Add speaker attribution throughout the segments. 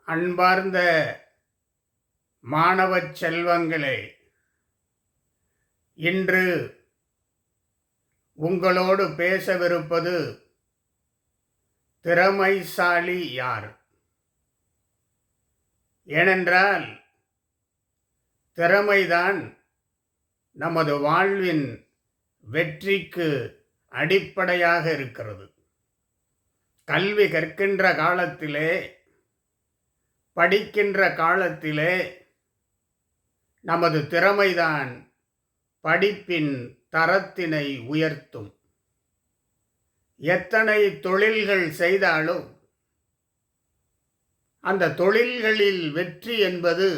Speaker 1: அன்பார்ந்த மாணவ செல்வங்களே, இன்று உங்களோடு பேசவிருப்பது திறமைசாலி யார்? ஏனென்றால் திறமைதான் நமது வாழ்வின் வெற்றிக்கு அடிப்படையாக இருக்கிறது. கல்வி கற்கின்ற காலத்திலே, படிக்கின்ற காலத்திலே நமது திறமைதான் படிப்பின் தரத்தினை உயர்த்தும். எத்தனை தொழில்கள் செய்தாலும் அந்த தொழில்களில் வெற்றி என்பது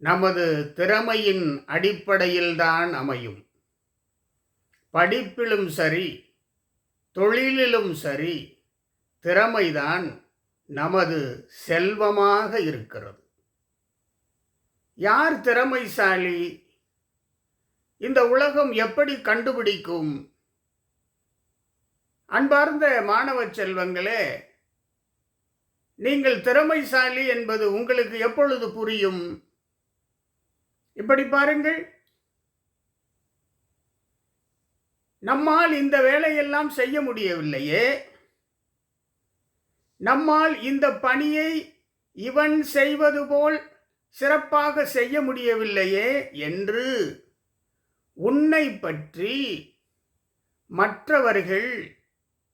Speaker 1: நமது திறமையின் அடிப்படையில்தான் அமையும். படிப்பிலும் சரி, தொழிலிலும் சரி, திறமைதான் நமது செல்வமாக இருக்கிறது. யார் திறமைசாலி? இந்த உலகம் எப்படி கண்டுபிடிக்கும்? அன்பார்ந்த மாணவ செல்வங்களே, நீங்கள் திறமைசாலி என்பது உங்களுக்கு எப்பொழுது புரியும்? இப்படி பாருங்கள், நம்மால் இந்த வேலையெல்லாம் செய்ய முடியவில்லையே, நம்மால் இந்த பணியை இவன் செய்வது போல் சிறப்பாக செய்ய முடியவில்லையே என்று உன்னை பற்றி மற்றவர்கள்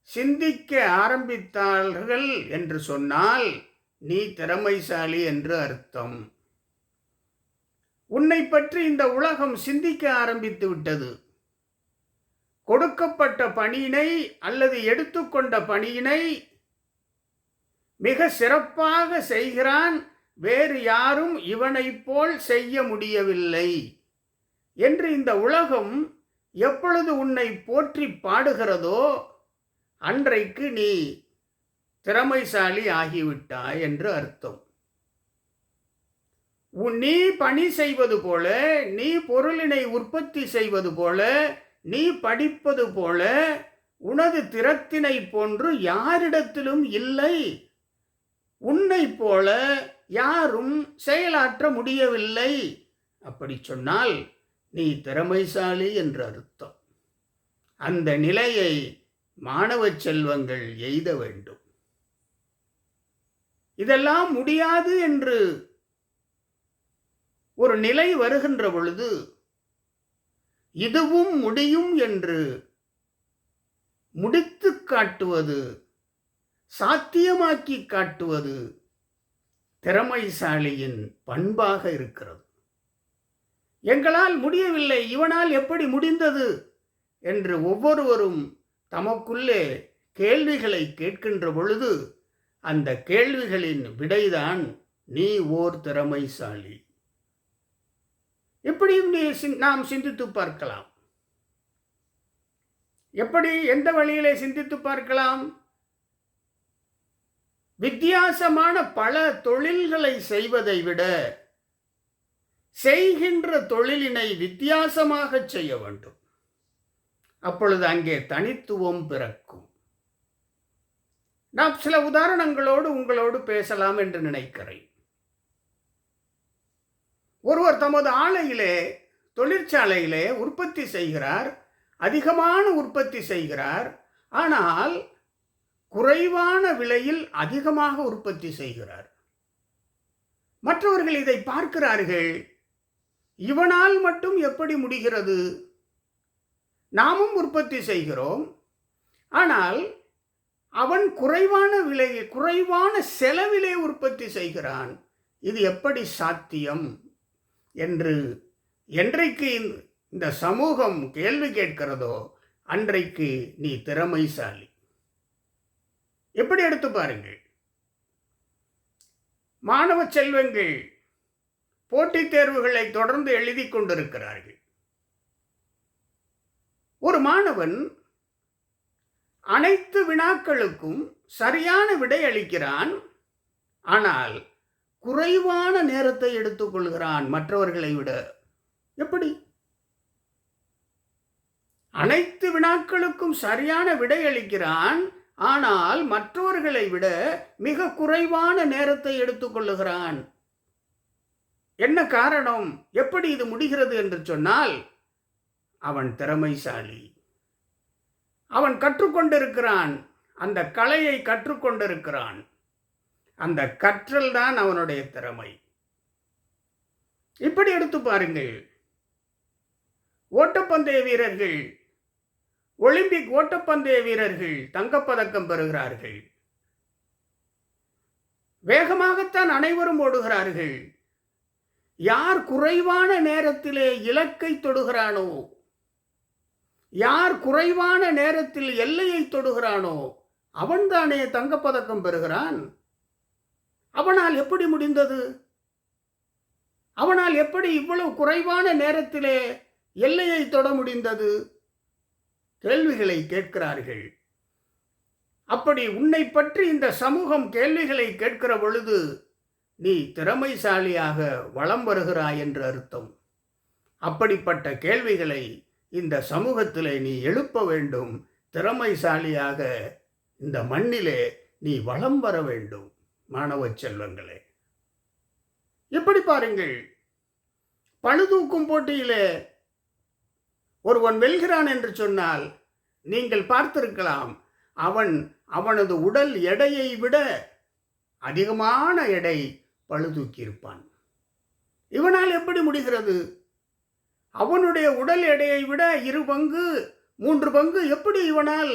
Speaker 1: சிந்திக்க ஆரம்பித்தார்கள் என்று சொன்னால் நீ திறமைசாலி என்று அர்த்தம். உன்னை பற்றி இந்த உலகம் சிந்திக்க ஆரம்பித்து விட்டது. கொடுக்கப்பட்ட பணியினை அல்லது எடுத்துக்கொண்ட பணியினை மிக சிறப்பாக செய்கிறான், வேறு யாரும் இவனைப் போல் செய்ய முடியவில்லை என்று இந்த உலகம் எப்பொழுது உன்னை போற்றி பாடுகிறதோ அன்றைக்கு நீ திறமைசாலி ஆகிவிட்டாய் என்று அர்த்தம். நீ பணி செய்வது போல, நீ பொருளினை உற்பத்தி செய்வது போல, நீ படிப்பது போல உனது திறத்தினை போன்று யாரிடத்திலும் இல்லை. உன்னை போல யாரும் செயலாற்ற முடியவில்லை. அப்படி சொன்னால் நீ திறமைசாலி என்று அர்த்தம். அந்த நிலையை மாணவ செல்வங்கள் எய்த வேண்டும். இதெல்லாம் முடியாது என்று ஒரு நிலை வருகின்ற பொழுது இதுவும் முடியும் என்று முடித்து காட்டுவது, சாத்தியமாக்கி காட்டுவது திறமைசாலியின் பண்பாக இருக்கிறது. எங்களால் முடியவில்லை, இவனால் எப்படி முடிந்தது என்று ஒவ்வொருவரும் தமக்குள்ளே கேள்விகளை கேட்கின்ற பொழுது அந்த கேள்விகளின் விடைதான் நீ ஓர் திறமைசாலி. இப்படியும் நாம் சிந்தித்து பார்க்கலாம். எப்படி, எந்த வழியிலே சிந்தித்து பார்க்கலாம்? வித்தியாசமான பல தொழில்களை செய்வதை விட செய்கின்ற தொழிலினை வித்தியாசமாக செய்ய வேண்டும். அப்பொழுது அங்கே தனித்துவம் பிறக்கும். நான் சில உதாரணங்களோடு உங்களோடு பேசலாம் என்று நினைக்கிறேன். ஒருவர் தமது ஆலையிலே, தொழிற்சாலையிலே உற்பத்தி செய்கிறார், அதிகமான உற்பத்தி செய்கிறார். ஆனால் குறைவான விலையில் அதிகமாக உற்பத்தி செய்கிறார். மற்றவர்கள் இதை பார்க்கிறார்கள், இவனால் மட்டும் எப்படி முடிகிறது? நாமும் உற்பத்தி செய்கிறோம், ஆனால் அவன் குறைவான விலையில், குறைவான செலவிலே உற்பத்தி செய்கிறான். இது எப்படி சாத்தியம் என்று என்றைக்கு இந்த சமூகம் கேள்வி கேட்கிறதோ அன்றைக்கு நீ திறமைசாலி. எப்படி எடுத்து பாருங்கள், மாணவ செல்வங்கள் போட்டித் தேர்வுகளை தொடர்ந்து எழுதி கொண்டிருக்கிறார்கள். ஒரு மாணவன் அனைத்து வினாக்களுக்கும் சரியான விடை அளிக்கிறான், ஆனால் குறைவான நேரத்தை எடுத்துக்கொள்கிறான் மற்றவர்களை விட. எப்படி? அனைத்து வினாக்களுக்கும் சரியான விடை அளிக்கிறான், ஆனால் மற்றவர்கள் மற்றவர்களை விட மிக குறைவான நேரத்தை எடுத்துக்கொள்ளுகிறான். என்ன காரணம்? எப்படி இது முடிகிறது என்று சொன்னால், அவன் திறமைசாலி. அவன் கற்றுக்கொண்டிருக்கிறான். அந்த கலையை கற்றுக்கொண்டிருக்கிறான். அந்த கற்றல் தான் அவனுடைய திறமை. இப்படி எடுத்து பாருங்கள். ஓட்டப்பந்தய வீரர்கள், ஒலிம்பிக் ஓட்டப்பந்தய வீரர்கள் தங்கப்பதக்கம் பெறுகிறார்கள். வேகமாகத்தான் அனைவரும் ஓடுகிறார்கள். யார் குறைவான நேரத்திலே இலக்கை தொடுகிறானோ, யார் குறைவான நேரத்தில் எல்லையை தொடுகிறானோ, அவன்தானே தங்கப்பதக்கம் பெறுகிறான். அவனால் எப்படி முடிந்தது? அவனால் எப்படி இவ்வளவு குறைவான நேரத்திலே எல்லையை தொட முடிந்தது? கேள்விகளை கேட்கிறார்கள். அப்படி உன்னை பற்றி இந்த சமூகம் கேள்விகளை கேட்கிற பொழுது நீ திறமைசாலியாக வலம் வருகிறாய் என்று அர்த்தம். அப்படிப்பட்ட கேள்விகளை இந்த சமூகத்திலே நீ எழுப்ப வேண்டும். திறமைசாலியாக இந்த மண்ணிலே நீ வலம் வர வேண்டும். மாணவ செல்வங்களே, எப்படி பாருங்கள், பளுதூக்கும் போட்டியிலே ஒருவன் வெல்கிறான் என்று சொன்னால் நீங்கள் பார்த்திருக்கலாம், அவனது உடல் எடையை விட அதிகமான எடை பளுதூக்கியிருப்பான். இவனால் எப்படி முடிகிறது? அவனுடைய உடல் எடையை விட 2 பங்கு 3 பங்கு எப்படி இவனால்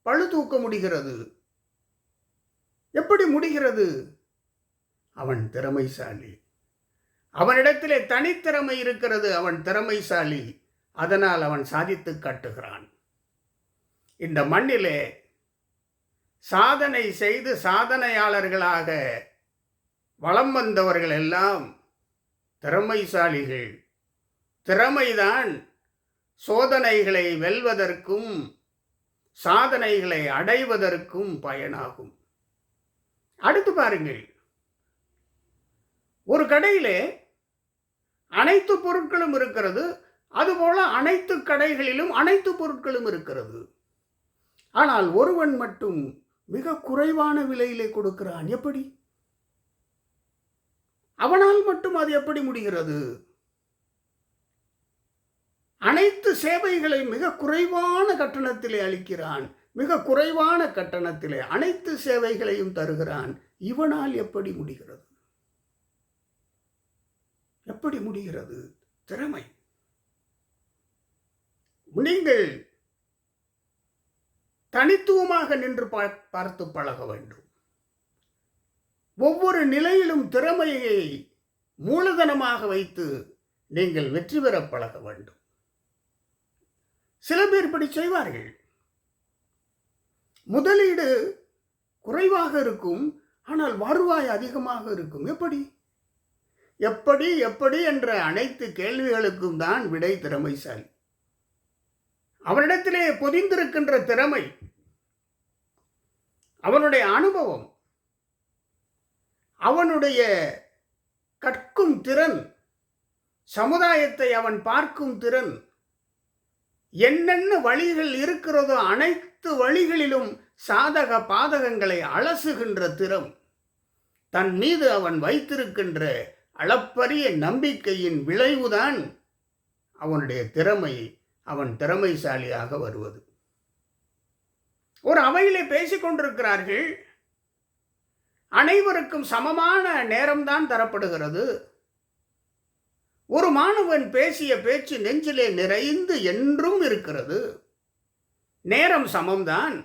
Speaker 1: பளுதூக்க முடிகிறது? எப்படி முடிகிறது? அவன் திறமைசாலி. அவனிடத்திலே தனித்திறமை இருக்கிறது. அவன் திறமைசாலி. அதனால் அவன் சாதித்து காட்டுகிறான். இந்த மண்ணிலே சாதனை செய்து சாதனையாளர்களாக வலம் வந்தவர்கள் எல்லாம் திறமைசாலிகள். திறமைதான் சோதனைகளை வெல்வதற்கும் சாதனைகளை அடைவதற்கும் பயனாகும். அடுத்து பாருங்கள், ஒரு கடையிலே அனைத்து பொருட்களும் இருக்கிறது. அதுபோல அனைத்து கடைகளிலும் அனைத்து பொருட்களும் இருக்கிறது. ஆனால் ஒருவன் மட்டும் மிக குறைவான விலையிலே கொடுக்கிறான். எப்படி? அவனால் மட்டும் அது எப்படி முடிகிறது? அனைத்து சேவைகளை மிக குறைவான கட்டணத்திலே அளிக்கிறான். மிக குறைவான கட்டணத்திலே அனைத்து சேவைகளையும் தருகிறான். இவனால் எப்படி முடிகிறது? எப்படி முடிகிறது? திறமை. நீங்கள் தனித்துவமாக நின்று பார்த்து பழக வேண்டும். ஒவ்வொரு நிலையிலும் திறமையை மூலதனமாக வைத்து நீங்கள் வெற்றி பெற பழக வேண்டும். சில பேர் இப்படி செய்வார்கள். முதலீடு குறைவாக இருக்கும், ஆனால் வருவாய் அதிகமாக இருக்கும். எப்படி எப்படி எப்படி என்ற அனைத்து கேள்விகளுக்கும் தான் விடை திறமைசாலி. அவனிடத்திலே பொதிந்திருக்கின்ற திறமை, அவனுடைய அனுபவம், அவனுடைய கற்கும் திறன், சமுதாயத்தை அவன் பார்க்கும் திறன், என்னென்ன வழிகள் இருக்கிறதோ அனைத்து வழிகளிலும் சாதக பாதகங்களை அலசுகின்ற திறம், தன் மீது அவன் வைத்திருக்கின்ற அளப்பரிய நம்பிக்கையின் விளைவுதான் அவனுடைய திறமை, அவன் திறமைசாலியாக வருவது. ஒரு அவையிலே பேசிக்கொண்டிருக்கிறார்கள். அனைவருக்கும் சமமான நேரம்தான் தரப்படுகிறது. ஒரு மாணவன் பேசிய பேச்சு நெஞ்சிலே நிறைந்து என்றும் இருக்கிறது. நேரம் சமம்தான்.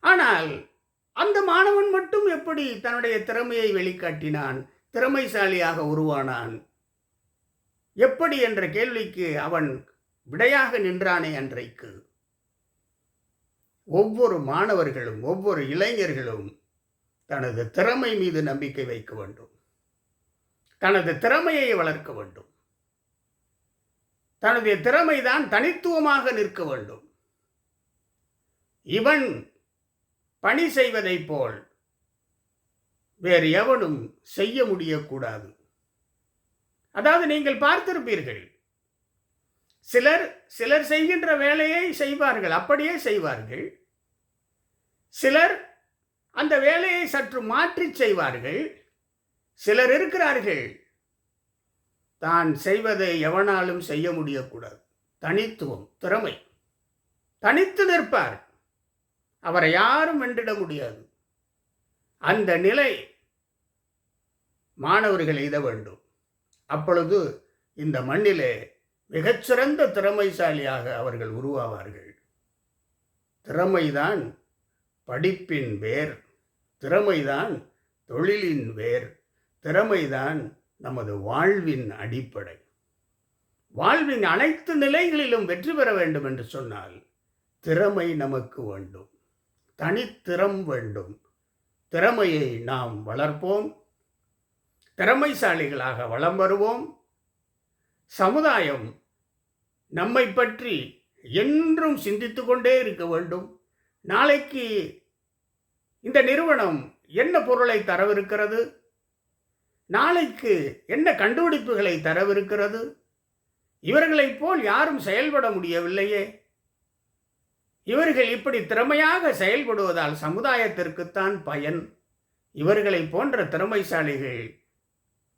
Speaker 1: ஆனால் அந்த மாணவன் மட்டும் எப்படி தன்னுடைய திறமையை வெளிக்காட்டினான், திறமைசாலியாக உருவானான்? எப்படி என்ற கேள்விக்கு அவன் விடையாக நின்றானே அன்றைக்கு. ஒவ்வொரு மாணவர்களும் ஒவ்வொரு இளைஞர்களும் தனது திறமை மீது நம்பிக்கை வைக்க வேண்டும். தனது திறமையை வளர்க்க வேண்டும். தனது திறமைதான் தனித்துவமாக நிற்க வேண்டும். இவன் பணி செய்வதைப் போல் வேறு எவனும் செய்ய முடியக்கூடாது. அதாவது நீங்கள் பார்த்திருப்பீர்கள், சிலர் செய்கின்ற வேலையை செய்வார்கள், அப்படியே செய்வார்கள். சிலர் அந்த வேலையை சற்று மாற்றி செய்வார்கள். சிலர் இருக்கிறார்கள், தான் செய்வதை எவனாலும் செய்ய முடியக்கூடாது. தனித்துவம், திறமை. தனித்து நிற்பார், அவரை யாரும் வென்றிட முடியாது. அந்த நிலை மாணவர்கள் எய்த வேண்டும். அப்பொழுது இந்த மண்ணிலே மிகச்சிறந்த திறமைசாலியாக அவர்கள் உருவாவார்கள். திறமைதான் படிப்பின் வேர், திறமைதான் தொழிலின் வேர், திறமைதான் நமது வாழ்வின் அடிப்படை. வாழ்வின் அனைத்து நிலைகளிலும் வெற்றி பெற வேண்டும் என்று சொன்னால் திறமை நமக்கு வேண்டும், தனித்திறம் வேண்டும். திறமையை நாம் வளர்ப்போம், திறமைசாலிகளாக வலம் வருவோம். சமுதாயம் நம்மை பற்றி என்றும் சிந்தித்து கொண்டே இருக்க வேண்டும். நாளைக்கு இந்த நிறுவனம் என்ன பொருளை தரவிருக்கிறது, நாளைக்கு என்ன கண்டுபிடிப்புகளை தரவிருக்கிறது, இவர்களைப் போல் யாரும் செயல்பட முடியவில்லையே, இவர்கள் இப்படி திறமையாக செயல்படுவதால் சமுதாயத்திற்குத்தான் பயன். இவர்களை போன்ற திறமைசாலிகள்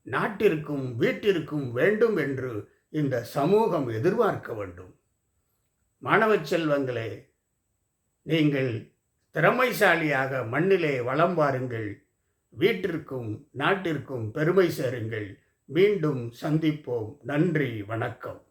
Speaker 1: நாட்டிற்கும் வீட்டிற்கும் வேண்டும் என்று இந்த சமூகம் எதிர்பார்க்க வேண்டும். மாணவ செல்வங்களே, நீங்கள் திறமைசாலியாக மண்ணிலே வலம் வாருங்கள், வீட்டிற்கும் நாட்டிற்கும் பெருமை சேருங்கள். மீண்டும் சந்திப்போம். நன்றி, வணக்கம்.